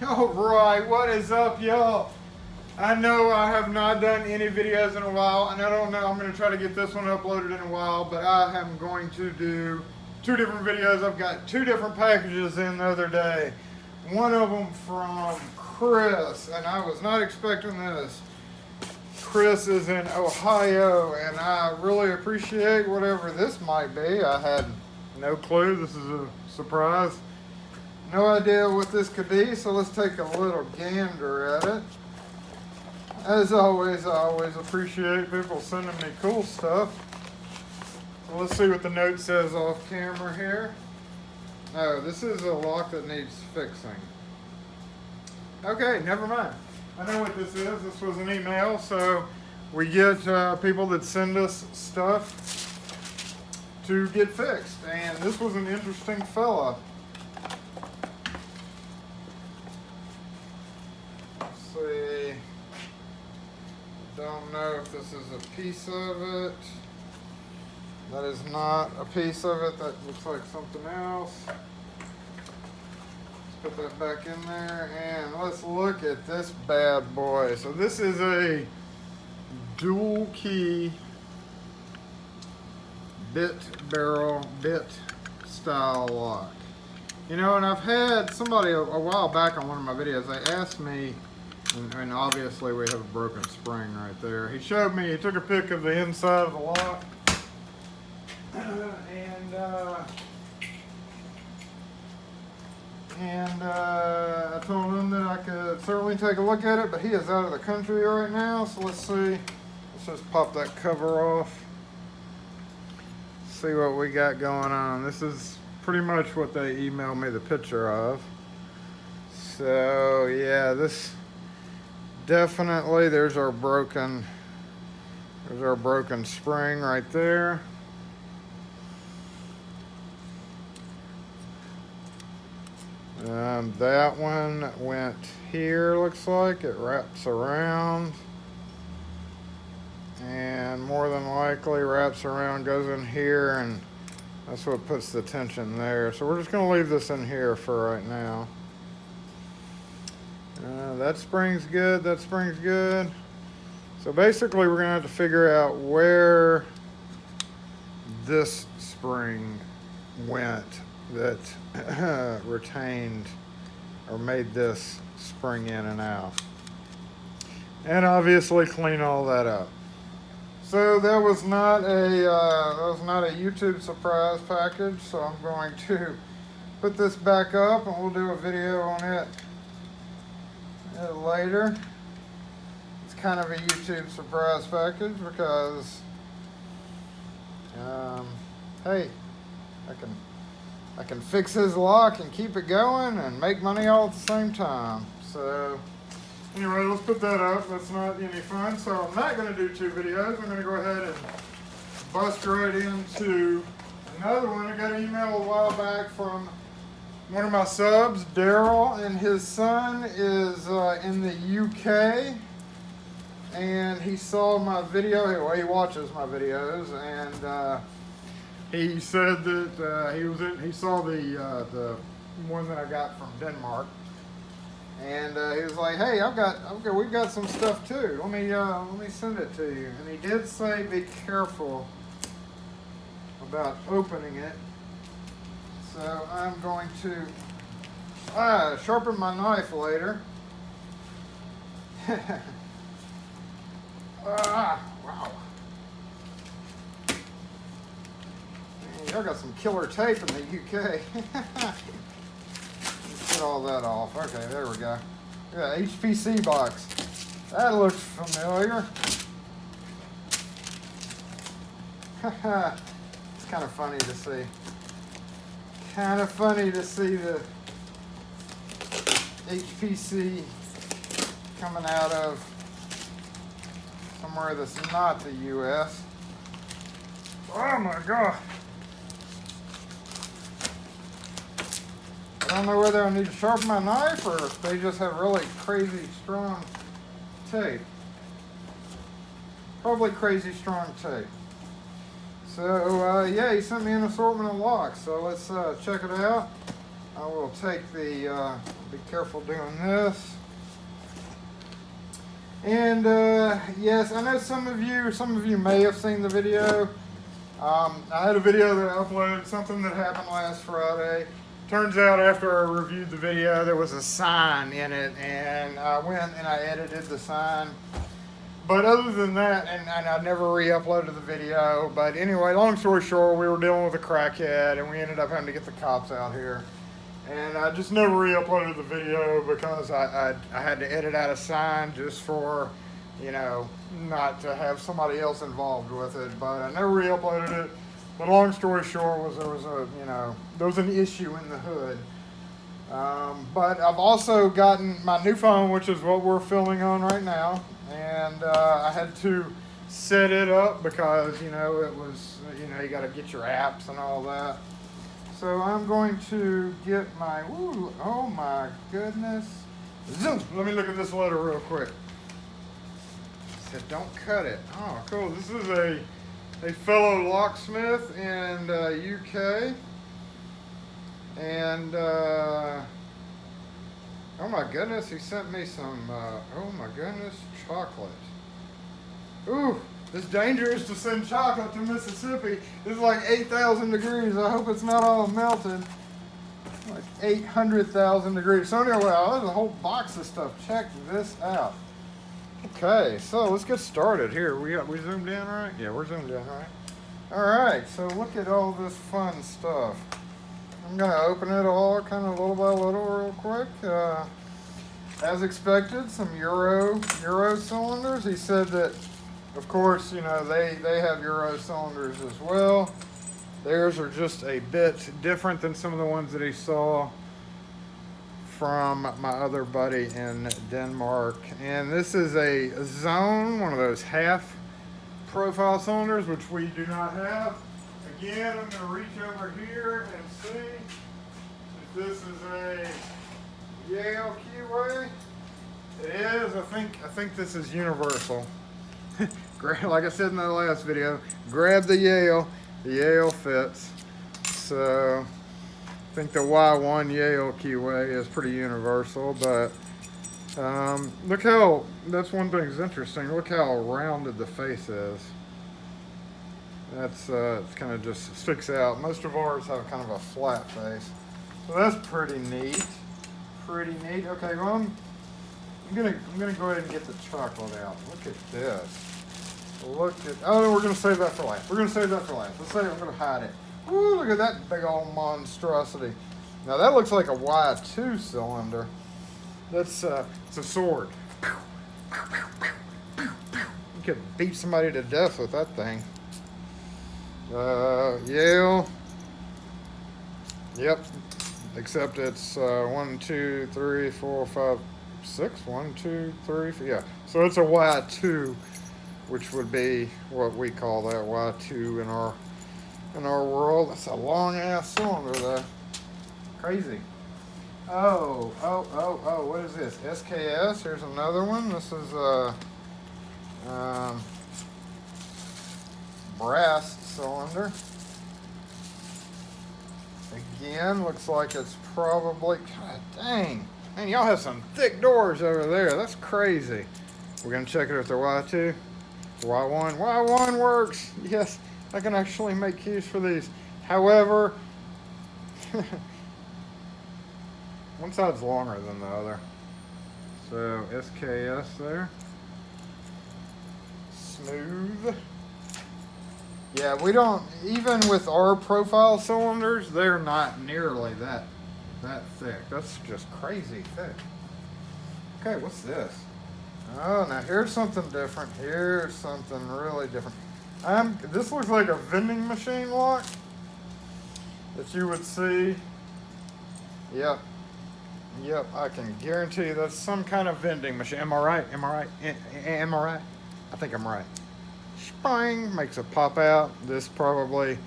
Alright, what is up, y'all? I know I have not done any videos in a while, and I don't know, I'm going to try to get this one uploaded in a while, but I am going to do 2 different videos. I've got 2 different packages in the other day. One of them from Chris, and I was not expecting this. Chris is in Ohio, and I really appreciate whatever this might be. I had no clue. This is a surprise. No idea what this could be, so let's take a little gander at it. As always, I always appreciate people sending me cool stuff. So let's see what the note says off camera here. Oh, this is a lock that needs fixing. Okay, never mind. I know what this is. This was an email, so we get people that send us stuff to get fixed. And this was an interesting fella. Let's see. Don't know if this is a piece of it. That is not a piece of it. That looks like something else. Let's put that back in there and let's look at this bad boy. So this is a dual key bit style lock. You know, and I've had somebody a while back on one of my videos, they asked me, and obviously we have a broken spring right there. He showed me, he took a pic of the inside of the lock, and I told him that I could certainly take a look at it, but he is out of the country right now, so let's see. Let's just pop that cover off. See what we got going on. This is pretty much what they emailed me the picture of. So yeah, this definitely, there's our broken spring right there. That one went here, looks like. It wraps around. And more than likely wraps around, goes in here, and that's what puts the tension there. So we're just going to leave this in here for right now. That spring's good, that spring's good. So basically we're going to have to figure out where this spring went that retained or made this spring in and out. And obviously clean all that up. So that was not a YouTube surprise package, so I'm going to put this back up and we'll do a video on it later. It's kind of a YouTube surprise package because hey, I can fix his lock and keep it going and make money all at the same time. So anyway, let's put that up. That's not any fun. So I'm not going to do 2 videos. I'm going to go ahead and bust right into another one. I got an email a while back from one of my subs, Daryl, and his son is in the UK. And he saw my video. Well, he watches my videos, and he said that he saw the one that I got from Denmark. And he was like, "Hey, we've got some stuff too. Let me send it to you." And he did say, "Be careful about opening it." So I'm going to sharpen my knife later. Wow! Man, y'all got some killer tape in the UK. Get all that off. Okay, there we go. Yeah, HPC box. That looks familiar. It's kind of funny to see. Kind of funny to see the HPC coming out of somewhere that's not the US. Oh my God. I don't know whether I need to sharpen my knife or if they just have really crazy strong tape. Probably crazy strong tape. So yeah, he sent me an assortment of locks. So let's check it out I will take the, be careful doing this. And yes, I know some of you may have seen the video. I had a video that I uploaded, something that happened last Friday. Turns out after I reviewed the video, there was a sign in it, and I went and I edited the sign. But other than that, and I never re-uploaded the video, but anyway, long story short, we were dealing with a crackhead, and we ended up having to get the cops out here. And I just never re-uploaded the video because I had to edit out a sign just for, you know, not to have somebody else involved with it. But I never re-uploaded it. But long story short was there was an issue in the hood. But I've also gotten my new phone, which is what we're filming on right now. And I had to set it up because, you know, it was, you know, you got to get your apps and all that. So I'm going to get my, ooh, oh my goodness. Zoom. Let me look at this letter real quick. It said, don't cut it. Oh, cool. This is a fellow locksmith in UK. And, oh my goodness, he sent me some, oh my goodness, chocolate. Ooh. It's dangerous to send chocolate to Mississippi. It's like 8,000 degrees. I hope it's not all melted. Like 800,000 degrees. So anyway, there's a whole box of stuff. Check this out. Okay, so let's get started here. We zoomed in, right? Yeah, we're zoomed in, right? All right, so look at all this fun stuff. I'm gonna open it all kind of little by little real quick. As expected, some Euro cylinders. He said that, of course, you know, they have Euro cylinders as well. Theirs are just a bit different than some of the ones that he saw from my other buddy in Denmark. And this is a zone, one of those half profile cylinders, which we do not have. Again, I'm going to reach over here and see if this is a Yale keyway. It is. I think this is universal. Like I said in the last video, grab the Yale fits. So I think the Y1 Yale keyway is pretty universal, but look how, that's one thing that's interesting. Look how rounded the face is. That's it's kind of just sticks out. Most of ours have kind of a flat face, so that's pretty neat. Pretty neat. Okay, well I'm gonna go ahead and get the chocolate out. Look at this. Look at, oh no, we're gonna save that for last. We're gonna save that for last. Let's say I'm gonna hide it. Ooh, look at that big old monstrosity. Now that looks like a Y2 cylinder. That's it's a sword. You could beat somebody to death with that thing. Yale. Yep. Except it's 1, 2, 3, 4, 5, 6. 1, 2, 3, 4. Yeah. So it's a Y2, which would be what we call that Y2 in our world. That's a long ass cylinder though. Crazy. Oh, what is this? SKS. Here's another one. This is brass cylinder. Again, looks like it's probably, god dang. Man, y'all have some thick doors over there. That's crazy. We're gonna check it with the Y2. Y1 works. Yes, I can actually make keys for these. However, one side's longer than the other. So SKS there. Smooth. Yeah, we don't, even with our profile cylinders, they're not nearly that thick. That's just crazy thick. Okay, what's this? Oh, now here's something different. Here's something really different. This looks like a vending machine lock that you would see. Yep, I can guarantee that's some kind of vending machine. Am I right? Am I right? I think I'm right. Spring, makes it pop out. This probably,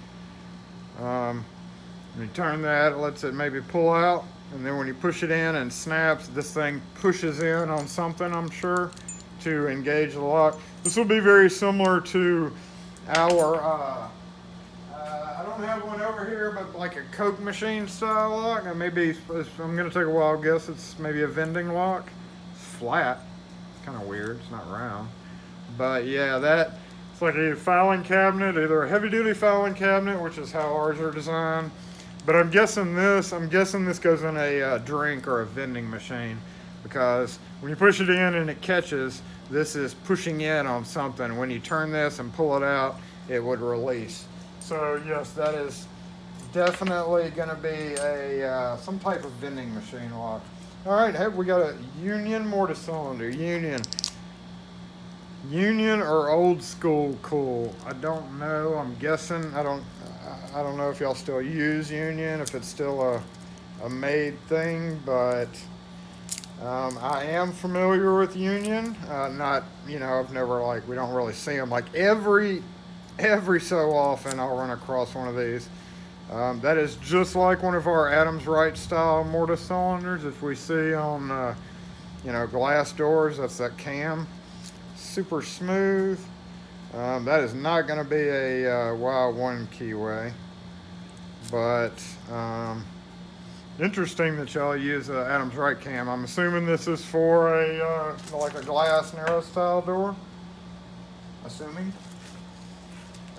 when you turn that, it lets it maybe pull out. And then when you push it in and snaps, this thing pushes in on something, I'm sure, to engage the lock. This will be very similar to our, I don't don't have one over here, but like a Coke machine style lock. And maybe, I'm gonna take a wild guess, it's maybe a vending lock. It's flat. It's kind of weird, it's not round. But yeah, it's like a filing cabinet, either a heavy duty filing cabinet, which is how ours are designed. But I'm guessing this goes in a drink or a vending machine, because when you push it in and it catches, this is pushing in on something. When you turn this and pull it out, it would release. So yes, that is definitely going to be a some type of vending machine lock. All right, hey, we got a Union mortise cylinder. Union or old school cool? I don't know. I'm guessing. I don't know if y'all still use Union, if it's still a made thing, but I am familiar with Union. Not, I've never, we don't really see them. Like every so often I'll run across one of these. That is just like one of our Adams Wright style mortise cylinders. If we see on, glass doors, that's that cam. Super smooth. That is not going to be a Wild One keyway. But interesting that y'all use Adams Wright cam. I'm assuming this is for like a glass narrow style door. Assuming.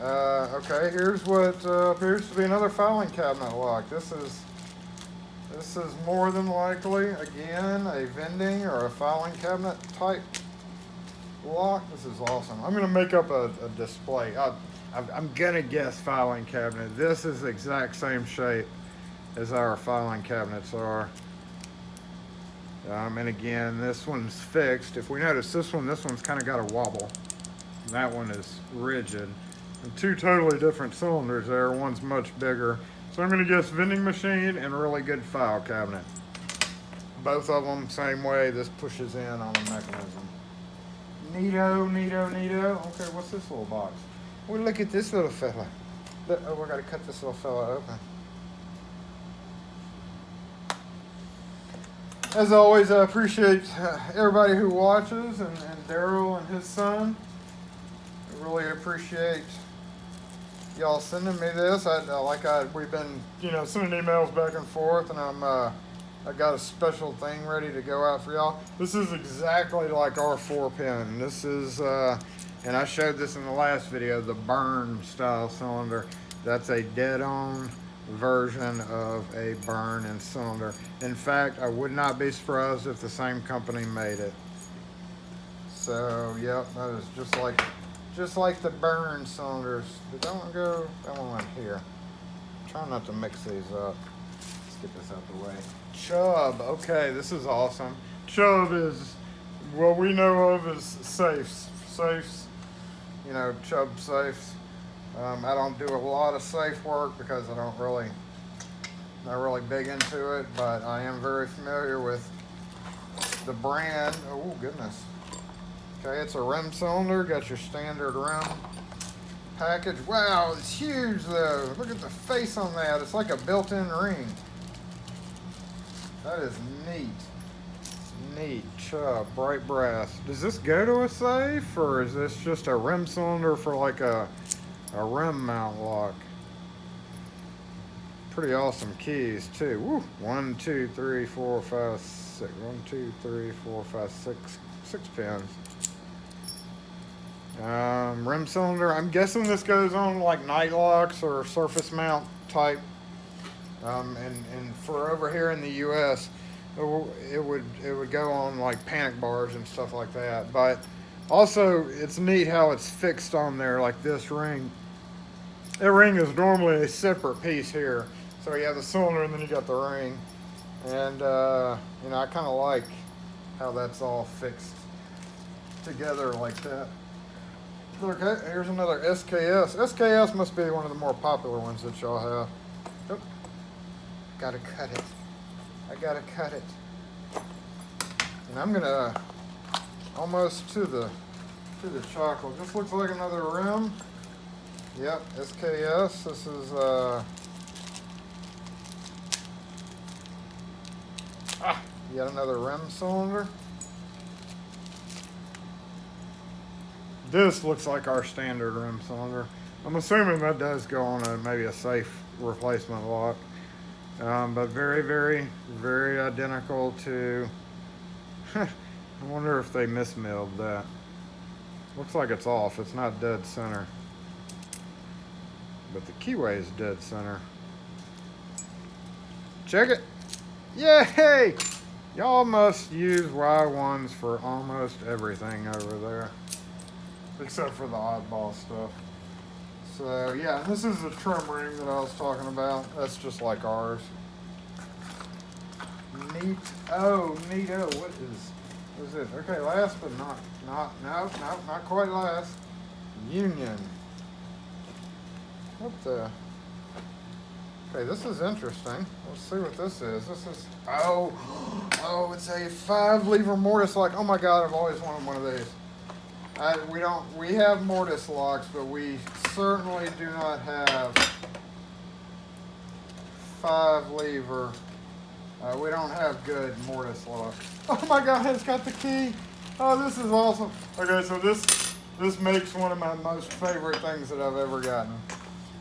Okay, here's what appears to be another filing cabinet lock. This is more than likely, again, a vending or a filing cabinet type lock. This is awesome. I'm going to make up a display. I'm going to guess filing cabinet. This is the exact same shape as our filing cabinets are. And again, this one's fixed. If we notice this one's kind of got a wobble. That one is rigid. And two totally different cylinders there. One's much bigger. So I'm going to guess vending machine and really good file cabinet. Both of them same way. This pushes in on the mechanism. Neato, neato, neato. Okay, what's this little box? Well, look at this little fella. Oh, we got to cut this little fella open. As always, I appreciate everybody who watches and Daryl and his son. I really appreciate y'all sending me this. We've been, sending emails back and forth, and I got a special thing ready to go out for y'all. This is exactly like our 4-pin. This is, and I showed this in the last video, the burn style cylinder. That's a dead-on version of a burn and cylinder. In fact, I would not be surprised if the same company made it. So, yep, that is just like the burn cylinders. Did that one go? That one went here. Try not to mix these up. Let's get this out the way. Chubb. Okay, this is awesome. Chubb is what we know of as safes. Chubb safes. I don't do a lot of safe work because I not really big into it, but I am very familiar with the brand. Oh goodness. Okay, it's a rim cylinder. Got your standard rim package. Wow, it's huge though. Look at the face on that. It's like a built-in ring. That is neat. Neat. Chubb, bright brass. Does this go to a safe, or is this just a rim cylinder for like a rim mount lock? Pretty awesome keys too. Woo. 1, 2, 3, 4, 5, 6. 1, 2, 3, 4, 5, 6 pins. Rim cylinder. I'm guessing this goes on like night locks or surface mount type. And for over here in the U.S., it would go on like panic bars and stuff like that. But also, it's neat how it's fixed on there, like this ring. That ring is normally a separate piece here. So you have the cylinder and then you got the ring. And, I kind of like how that's all fixed together like that. Okay, here's another SKS. SKS must be one of the more popular ones that y'all have. Oh, gotta cut it. I gotta cut it. And I'm gonna almost to the chocolate. This looks like another rim. Yep, SKS. This is yet another rim cylinder. This looks like our standard rim cylinder. I'm assuming that does go on maybe a safe replacement lock. But very, very, very identical to, I wonder if they mismilled that. Looks like it's off, it's not dead center. But the keyway is dead center. Check it. Yay! Y'all must use Y1s for almost everything over there. Except for the oddball stuff. So yeah, this is the trim ring that I was talking about. That's just like ours. Neat. Oh, neato. What is it? Okay, last but not quite last. Union. What the? Okay, this is interesting. Let's see what this is. This is, oh, it's a 5-lever mortise lock. Oh my God, I've always wanted one of these. We have mortise locks, but we certainly do not have 5-lever. We don't have good mortise locks. Oh my God, it's got the key. Oh, this is awesome. Okay, so this makes one of my most favorite things that I've ever gotten.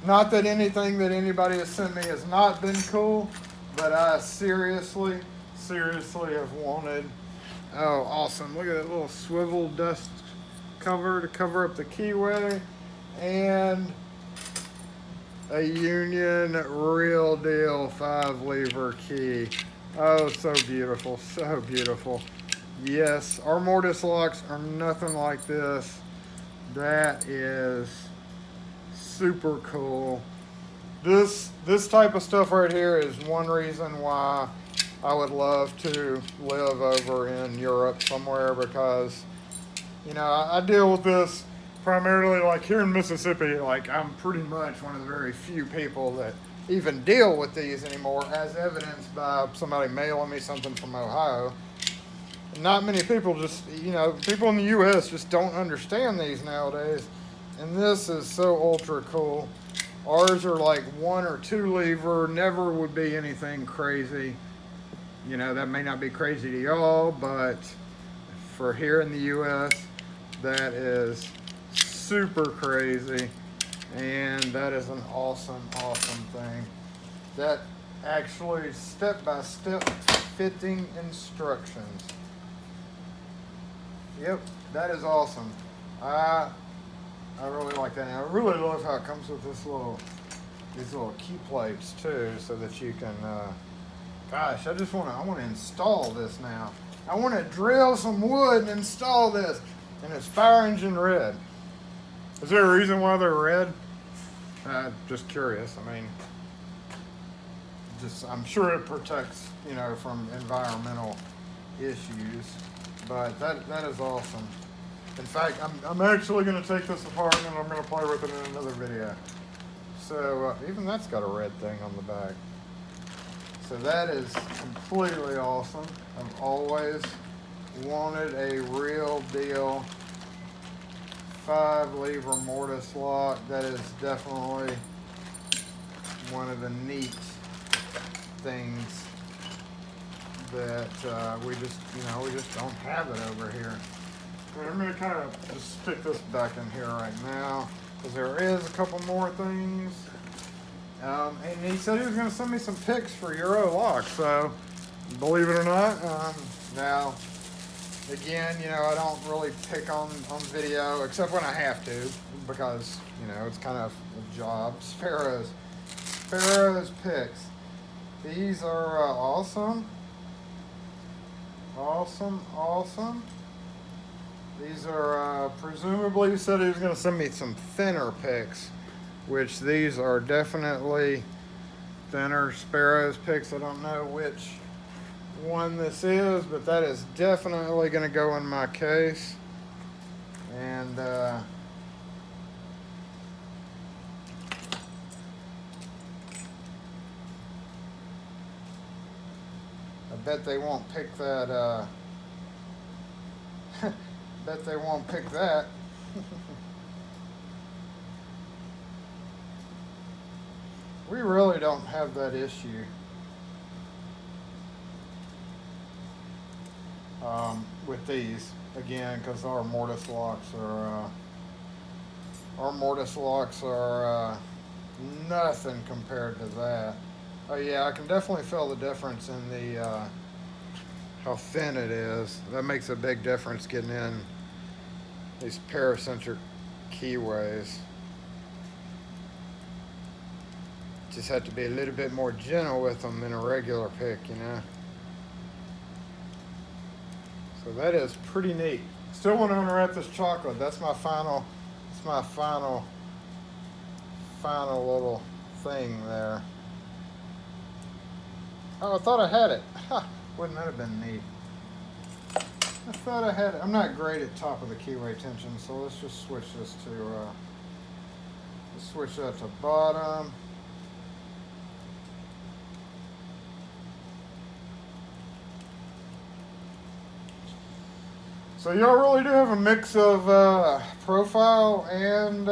Not that anything that anybody has sent me has not been cool, but I seriously have wanted. Oh, awesome. Look at that little swivel dust cover to cover up the keyway, and a Union real deal 5-lever key. Oh, so beautiful, so beautiful. Yes, our mortise locks are nothing like this. That is super cool. This type of stuff right here is one reason why I would love to live over in Europe somewhere, because you know, I deal with this primarily like here in Mississippi. Like, I'm pretty much one of the very few people that even deal with these anymore, as evidenced by somebody mailing me something from Ohio. Not many people just, you know, people in the U.S. just don't understand these nowadays. And this is so ultra cool. Ours are like 1 or 2 lever, never would be anything crazy. You know, that may not be crazy to y'all, but for here in the U.S., that is super crazy, and that is an awesome thing. That actually step-by-step fitting instructions. Yep, that is awesome. I really like that. And I really love how it comes with these little key plates too, so that you can. Gosh, I want to install this now. I want to drill some wood and install this. And it's fire engine red. Is there a reason why they're red? Just curious. I mean, I'm sure it protects, you know, from environmental issues. But that is awesome. In fact, I'm actually going to take this apart and I'm going to play with it in another video. So even that's got a red thing on the back. So that is completely awesome. I've always wanted a real deal 5-lever mortise lock. That is definitely one of the neat things that we just don't have it over here. I'm going to kind of just stick this back in here right now, because there is a couple more things. And he said he was going to send me some pics for Euro lock. So believe it or not, now again, you know, I don't really pick on video except when I have to, because you know it's kind of a job. Sparrows pics. These are awesome. These are presumably, he said he was going to send me some thinner pics, which these are definitely thinner Sparrows pics. I don't know which one this is, but that is definitely going to go in my case. And I bet they won't pick that bet they won't pick that. We really don't have that issue with these, again, because our mortise locks Our mortise locks are nothing compared to that. Oh yeah, I can definitely feel the difference in the how thin it is. That makes a big difference getting in these paracentric keyways. Just have to be a little bit more gentle with them than a regular pick, you know. So that is pretty neat. Still want to unwrap this chocolate. That's my final. It's my final little thing there. Oh, I thought I had it. Ha! Wouldn't that have been neat? I thought I had it. I'm not great at top of the keyway tension, so let's just switch this to. Let's switch that to bottom. So y'all really do have a mix of profile and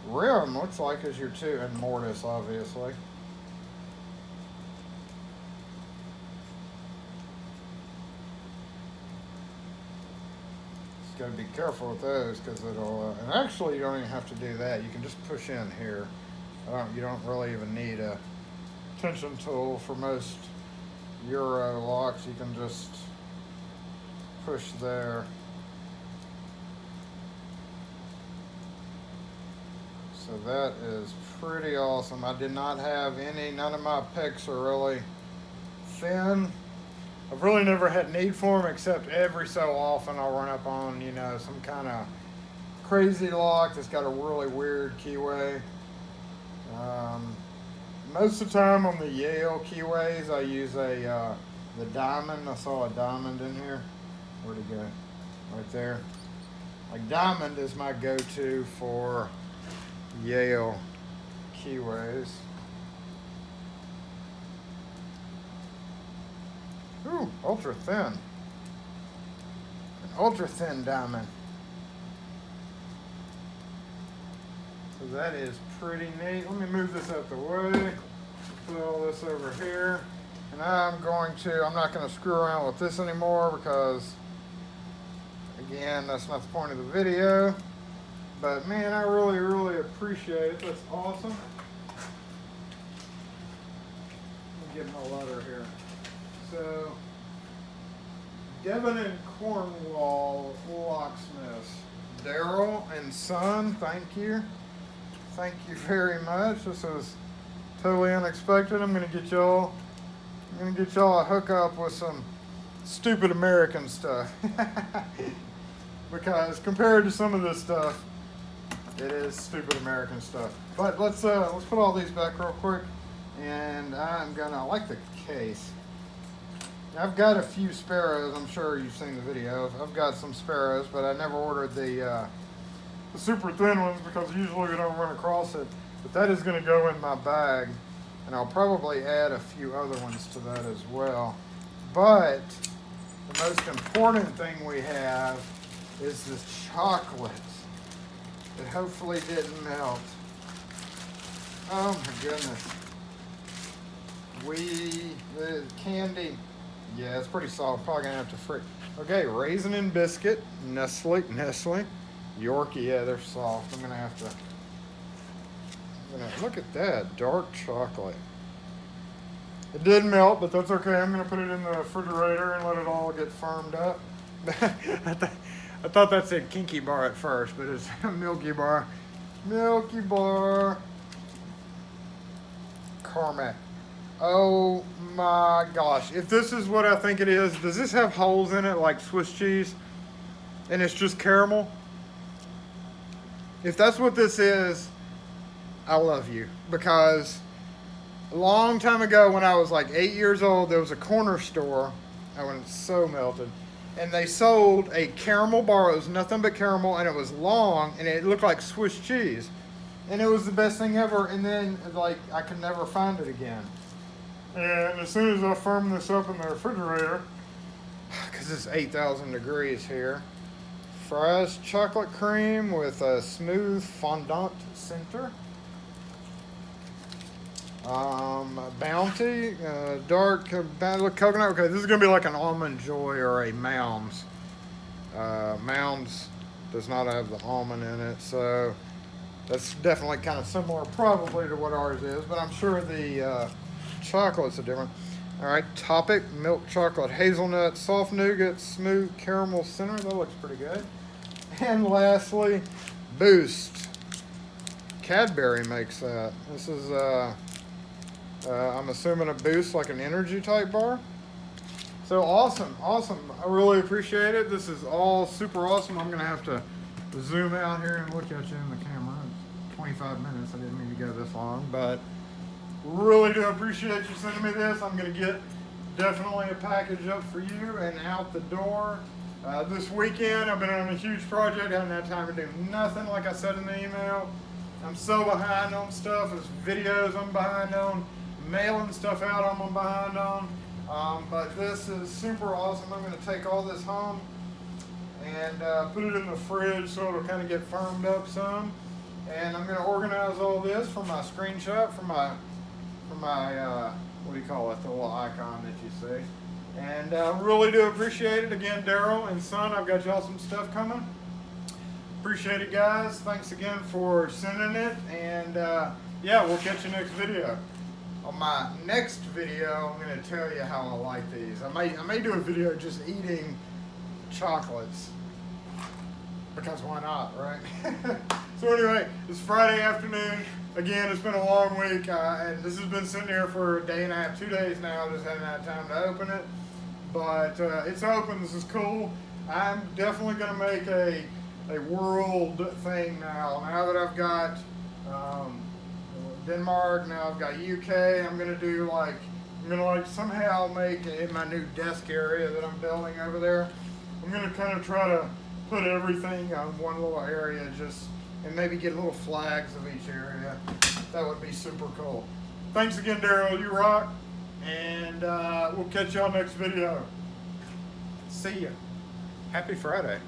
rim, looks like, as your two, and mortise, obviously. Just gotta be careful with those because it'll, and actually you don't even have to do that. You can just push in here. You don't really even need a tension tool for most Euro locks. You can just push there. So that is pretty awesome. I did not have none of my picks are really thin. I've really never had need for them, except every so often I'll run up on, you know, some kind of crazy lock that's got a really weird keyway. Most of the time on the Yale keyways, I use the diamond. I saw a diamond in here. Where'd it go? Right there. Like diamond is my go-to for Yale keyways. Ooh, ultra thin. An ultra thin diamond. So that is pretty neat. Let me move this out the way. Put all this over here. And I'm not going to screw around with this anymore because, again, that's not the point of the video. But man, I really, really appreciate it. That's awesome. Let me get my letter here. So, Devon and Cornwall locksmiths. Daryl and Son, thank you. Thank you very much. This is totally unexpected. I'm gonna get y'all a hookup with some stupid American stuff. Because compared to some of this stuff, it is stupid American stuff. But let's put all these back real quick, and I like the case. I've got a few sparrows. I'm sure you've seen the video. I've got some sparrows, but I never ordered the super thin ones because usually we don't run across it. But that is going to go in my bag, and I'll probably add a few other ones to that as well. But the most important thing we have is this chocolate. It hopefully didn't melt. Oh my goodness. The candy, yeah, it's pretty solid. Probably gonna have to frick. Okay, raisin and biscuit, Nestle, Yorkie, yeah, they're soft. I'm gonna have to, look at that, dark chocolate. It did melt, but that's okay. I'm gonna put it in the refrigerator and let it all get firmed up. I thought that said Kinky Bar at first, but it's Milky Bar. Milky Bar. Carmack. Oh my gosh. If this is what I think it is, does this have holes in it like Swiss cheese? And it's just caramel? If that's what this is, I love you. Because a long time ago when I was like 8 years old, there was a corner store. I went so melted. And they sold a caramel bar. It was nothing but caramel, and it was long, and it looked like Swiss cheese. And it was the best thing ever, and then, like, I could never find it again. And as soon as I firm this up in the refrigerator, because it's 8,000 degrees here, fries chocolate cream with a smooth fondant center. Bounty, dark coconut. Okay, this is gonna be like an Almond Joy or a Mounds. Mounds does not have the almond in it, so That's definitely kind of similar probably to what ours is, but I'm sure the chocolates are different. All right, topic, milk chocolate, hazelnut, soft nougat, smooth caramel center. That looks pretty good. And lastly, boost. Cadbury makes that. This is, I'm assuming a boost like an energy type bar. So awesome, awesome. I really appreciate it. This is all super awesome. I'm gonna have to zoom out here and look at you in the camera. It's 25 minutes. I didn't mean to go this long, but really do appreciate you sending me this. I'm gonna get definitely a package up for you and out the door this weekend. I've been on a huge project. I haven't had time to do nothing, like I said in the email. I'm so behind on stuff. There's videos I'm behind on, mailing stuff out I'm behind on. But this is super awesome. I'm going to take all this home and put it in the fridge so it'll kind of get firmed up some. And I'm going to organize all this for my screenshot, for my what do you call it, the little icon that you see. And really do appreciate it. Again, Daryl and Son, I've got y'all some stuff coming. Appreciate it, guys. Thanks again for sending it. And yeah, we'll catch you next video. On my next video, I'm going to tell you how I like these. I may do a video just eating chocolates, because why not, right? So anyway, it's Friday afternoon. Again, it's been a long week, and this has been sitting here for a day and a half, 2 days now. Just haven't had time to open it, but it's open. This is cool. I'm definitely going to make a world thing now. Now that I've got Denmark, now I've got UK. I'm gonna do like, somehow make in my new desk area that I'm building over there. I'm gonna kind of try to put everything on one little area, and maybe get little flags of each area. That would be super cool. Thanks again, Daryl. You rock. And we'll catch y'all next video. See ya. Happy Friday.